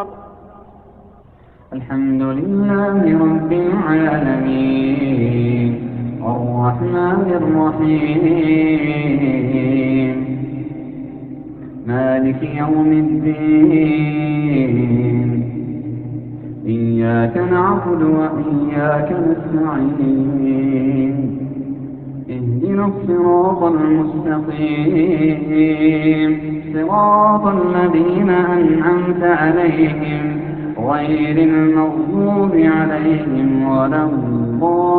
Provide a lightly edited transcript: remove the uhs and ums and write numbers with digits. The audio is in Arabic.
أكبر. الحمد لله رب العالمين الرحمن الرحيم مالك يوم الدين إياك نعبد وإياك نستعين اهدنا الصراط المستقيم صراط الذين أنعمت عليهم غير المغضوب عليهم ولا الضالين.